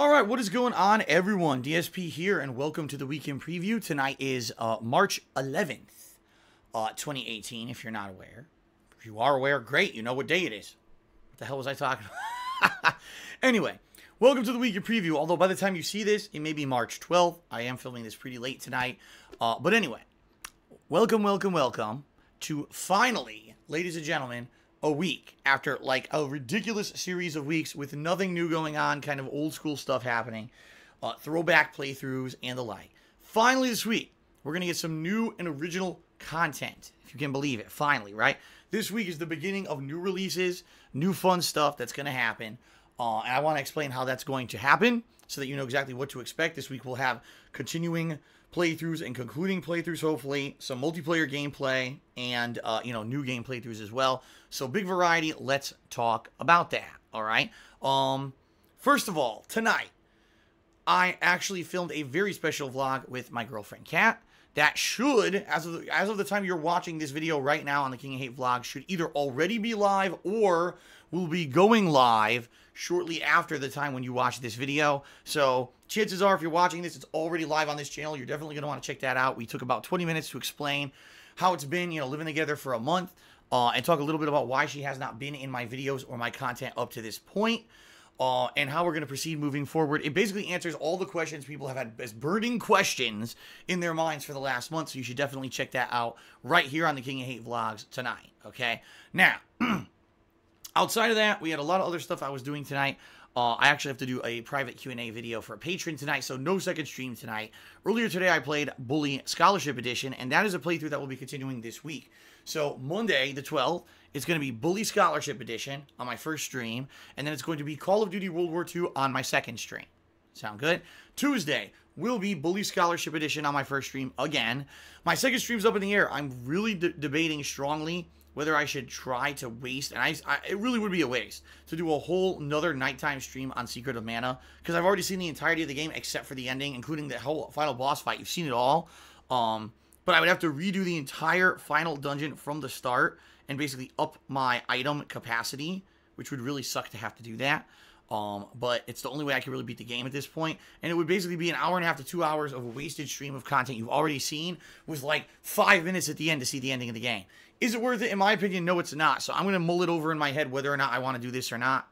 All right, what is going on, everyone? DSP here, and welcome to the weekend preview. Tonight is March 11th, 2018, if you're not aware. If you are aware, great, you know what day it is. What the hell was I talking about? Anyway, welcome to the weekend preview, although by the time you see this, it may be March 12th. I am filming this pretty late tonight. But anyway, welcome to finally, ladies and gentlemen, a week after like a ridiculous series of weeks with nothing new going on, kind of old school stuff happening, throwback playthroughs and the like. Finally this week, we're going to get some new and original content, if you can believe it, finally, right? This week is the beginning of new releases, new fun stuff that's going to happen, and I want to explain how that's going to happen so that you know exactly what to expect. This week we'll have continuing playthroughs and concluding playthroughs, hopefully, some multiplayer gameplay, and, new game playthroughs as well. So, big variety. Let's talk about that, all right? First of all, tonight, I actually filmed a very special vlog with my girlfriend, Kat. That should, as of the time you're watching this video right now on the King of Hate vlog, should either already be live or will be going live shortly after the time when you watch this video. So chances are, if you're watching this, it's already live on this channel. You're definitely going to want to check that out. We took about 20 minutes to explain how it's been, living together for a month, and talk a little bit about why she has not been in my videos or my content up to this point. And how we're going to proceed moving forward. It basically answers all the questions people have had as burning questions in their minds for the last month, so you should definitely check that out right here on the King of Hate vlogs tonight, okay? Now, outside of that, we had a lot of other stuff I was doing tonight. I actually have to do a private Q&A video for a patron tonight, so no second stream tonight. Earlier today, I played Bully Scholarship Edition, and that is a playthrough that will be continuing this week. So Monday, the 12th, it's going to be Bully Scholarship Edition on my first stream, and then it's going to be Call of Duty World War II on my second stream. Sound good? Tuesday will be Bully Scholarship Edition on my first stream again. My second stream's up in the air. I'm really debating strongly whether I should try to waste, and it really would be a waste, to do a whole nother nighttime stream on Secret of Mana, because I've already seen the entirety of the game except for the ending, including the whole final boss fight. You've seen it all. But I would have to redo the entire final dungeon from the start and basically up my item capacity, which would really suck to have to do that. But it's the only way I can really beat the game at this point. And it would basically be an hour and a half to 2 hours of a wasted stream of content you've already seen with like 5 minutes at the end to see the ending of the game. Is it worth it? In my opinion, no, it's not. So I'm going to mull it over in my head whether or not I want to do this or not.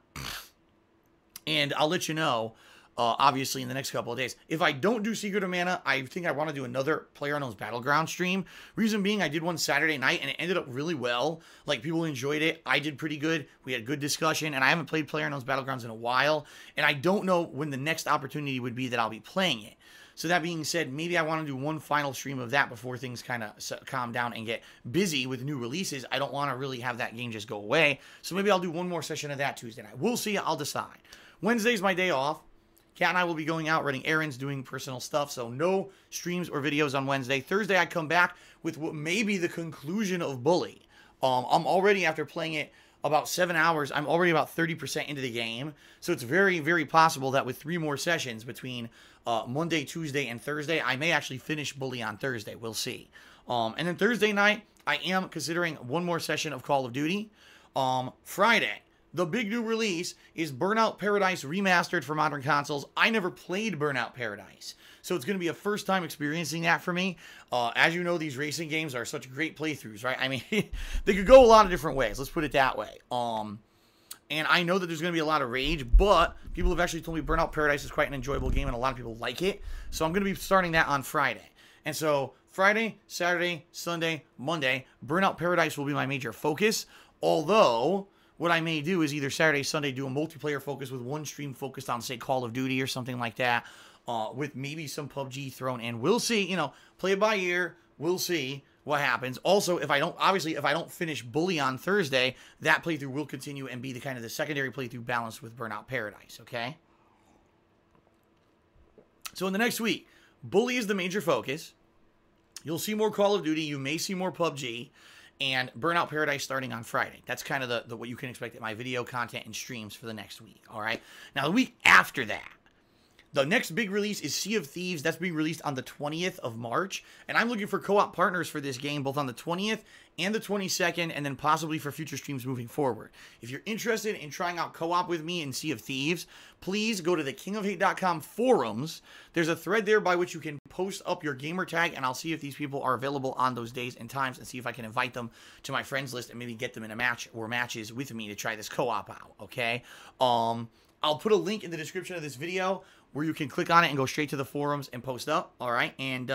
And I'll let you know, obviously, in the next couple of days. If I don't do Secret of Mana, I think I want to do another PlayerUnknown's Battleground stream. Reason being, I did one Saturday night, and it ended up really well. Like, people enjoyed it. I did pretty good. We had good discussion, and I haven't played PlayerUnknown's Battlegrounds in a while, and I don't know when the next opportunity would be that I'll be playing it. So that being said, maybe I want to do one final stream of that before things kind of calm down and get busy with new releases. I don't want to really have that game just go away. So maybe I'll do one more session of that Tuesday night. We'll see. I'll decide. Wednesday's my day off. Kat and I will be going out, running errands, doing personal stuff, so no streams or videos on Wednesday. Thursday, I come back with what may be the conclusion of Bully. I'm already, after playing it about 7 hours, I'm already about 30% into the game, so it's very, very possible that with 3 more sessions between Monday, Tuesday, and Thursday, I may actually finish Bully on Thursday. We'll see. And then Thursday night, I am considering one more session of Call of Duty. Friday, the big new release is Burnout Paradise Remastered for modern consoles. I never played Burnout Paradise, so it's going to be a first time experiencing that for me. As you know, these racing games are such great playthroughs, right? I mean, they could go a lot of different ways. Let's put it that way. And I know that there's going to be a lot of rage, but people have actually told me Burnout Paradise is quite an enjoyable game, and a lot of people like it. So I'm going to be starting that on Friday. And so Friday, Saturday, Sunday, Monday, Burnout Paradise will be my major focus, although what I may do is either Saturday, Sunday, do a multiplayer focus with one stream focused on, say, Call of Duty or something like that, with maybe some PUBG thrown in. We'll see, play it by ear. We'll see what happens. Also, if I don't finish Bully on Thursday, that playthrough will continue and be the kind of the secondary playthrough balanced with Burnout Paradise, okay? So in the next week, Bully is the major focus. You'll see more Call of Duty. You may see more PUBG. And Burnout Paradise starting on Friday. That's kind of the what you can expect at my video content and streams for the next week, all right? Now, the week after that, The next big release is Sea of Thieves. That's being released on the 20th of March. And I'm looking for co-op partners for this game, both on the 20th and the 22nd, and then possibly for future streams moving forward. If you're interested in trying out co-op with me in Sea of Thieves, please go to the kingofhate.com forums. There's a thread there by which you can post up your gamer tag, and I'll see if these people are available on those days and times, and see if I can invite them to my friends list and maybe get them in a match or matches with me to try this co-op out, okay? I'll put a link in the description of this video where you can click on it and go straight to the forums and post up, all right? And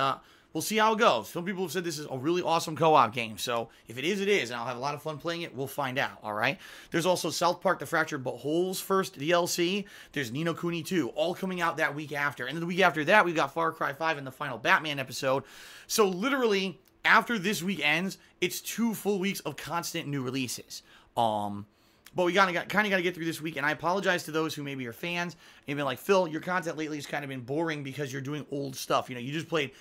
we'll see how it goes. Some people have said this is a really awesome co-op game, so if it is, it is, and I'll have a lot of fun playing it. We'll find out, all right? There's also South Park The Fractured But Whole's first DLC. There's Ni no Kuni 2, all coming out that week after. And then the week after that, we've got Far Cry 5 and the final Batman episode. So literally, after this week ends, it's 2 full weeks of constant new releases. But we kind of got to get through this week, and I apologize to those who maybe are fans. You've been like, Phil, your content lately has kind of been boring because you're doing old stuff. You know, you just played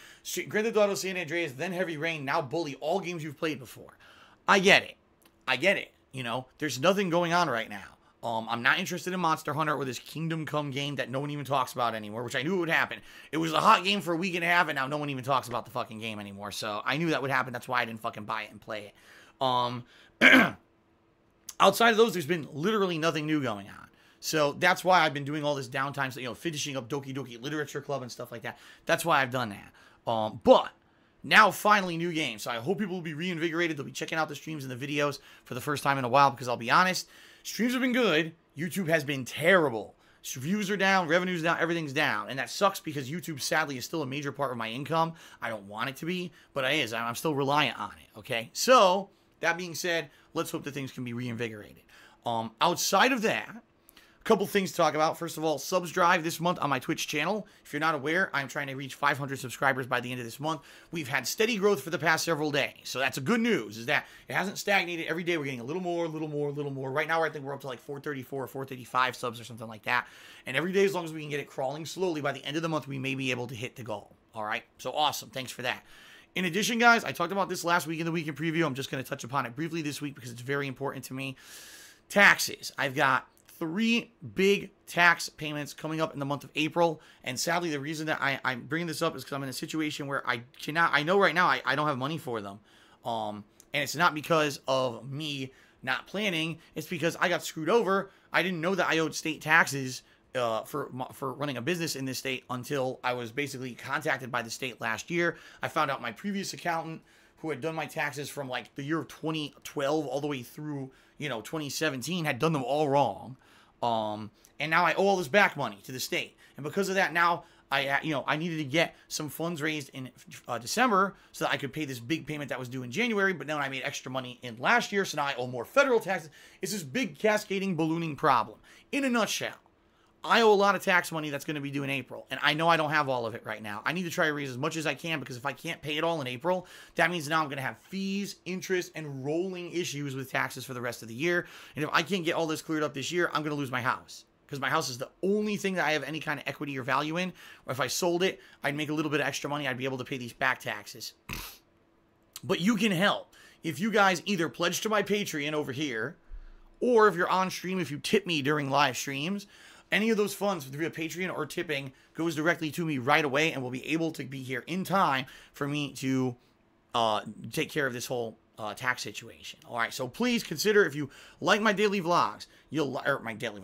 Grand Theft Auto San Andreas, then Heavy Rain, now Bully, all games you've played before. I get it. I get it. You know, there's nothing going on right now. I'm not interested in Monster Hunter or this Kingdom Come game that no one even talks about anymore, which I knew would happen. It was a hot game for a week and a half, and now no one even talks about the fucking game anymore. So I knew that would happen. That's why I didn't fucking buy it and play it. Outside of those, there's been literally nothing new going on. So that's why I've been doing all this downtime, so, you know, finishing up Doki Doki Literature Club and stuff like that. That's why I've done that. But now, finally, new games. So I hope people will be reinvigorated. They'll be checking out the streams and the videos for the first time in a while, because I'll be honest, streams have been good. YouTube has been terrible. Views are down, revenue's down, everything's down. And that sucks because YouTube, sadly, is still a major part of my income. I don't want it to be, but it is. I'm still reliant on it, okay? So that being said, let's hope that things can be reinvigorated. Outside of that, a couple things to talk about. First of all, subs drive this month on my Twitch channel. If you're not aware, I'm trying to reach 500 subscribers by the end of this month. We've had steady growth for the past several days. So that's a good news, is that it hasn't stagnated. Every day we're getting a little more, a little more, a little more. Right now, I think we're up to like 434 or 435 subs or something like that. And every day, as long as we can get it crawling slowly, by the end of the month, we may be able to hit the goal. All right? So awesome. Thanks for that. In addition, guys, I talked about this last week in the weekend preview. I'm just going to touch upon it briefly this week because it's very important to me. Taxes. I've got 3 big tax payments coming up in the month of April. And sadly, the reason that I'm bringing this up is because I'm in a situation where I know right now I don't have money for them. And it's not because of me not planning. It's because I got screwed over. I didn't know that I owed state taxes for running a business in this state until I was basically contacted by the state last year. I found out my previous accountant, who had done my taxes from like the year of 2012 all the way through, you know, 2017, had done them all wrong. And now I owe all this back money to the state. And because of that, now I needed to get some funds raised in December so that I could pay this big payment that was due in January. But then I made extra money in last year, so now I owe more federal taxes. It's this big cascading ballooning problem. In a nutshell, I owe a lot of tax money that's going to be due in April, and I know I don't have all of it right now. I need to try to raise as much as I can, because if I can't pay it all in April, that means now I'm going to have fees, interest, and rolling issues with taxes for the rest of the year. And if I can't get all this cleared up this year, I'm going to lose my house, because my house is the only thing that I have any kind of equity or value in. Or if I sold it, I'd make a little bit of extra money. I'd be able to pay these back taxes. But you can help if you guys either pledge to my Patreon over here, or if you're on stream, if you tip me during live streams. Any of those funds via Patreon or tipping goes directly to me right away, and will be able to be here in time for me to take care of this whole tax situation. All right, so please consider, if you like my daily vlogs, you like my daily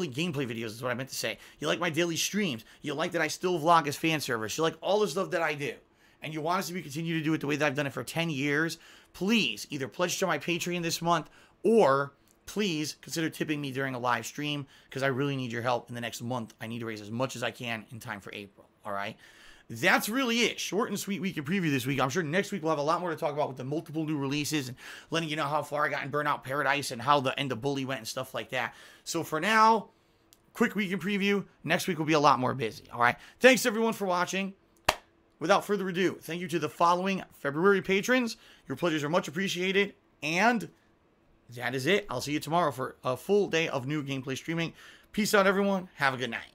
gameplay videos is what I meant to say. You like my daily streams. You like that I still vlog as fan service. You like all the stuff that I do, and you want us to continue to do it the way that I've done it for 10 years. Please either pledge to my Patreon this month, or please consider tipping me during a live stream, because I really need your help in the next month. I need to raise as much as I can in time for April. All right? That's really it. Short and sweet week in preview this week. I'm sure next week we'll have a lot more to talk about with the multiple new releases, and letting you know how far I got in Burnout Paradise and how the end of Bully went and stuff like that. So for now, quick week in preview. Next week will be a lot more busy. All right? Thanks, everyone, for watching. Without further ado, thank you to the following February patrons. Your pledges are much appreciated, and that is it. I'll see you tomorrow for a full day of new gameplay streaming. Peace out, everyone. Have a good night.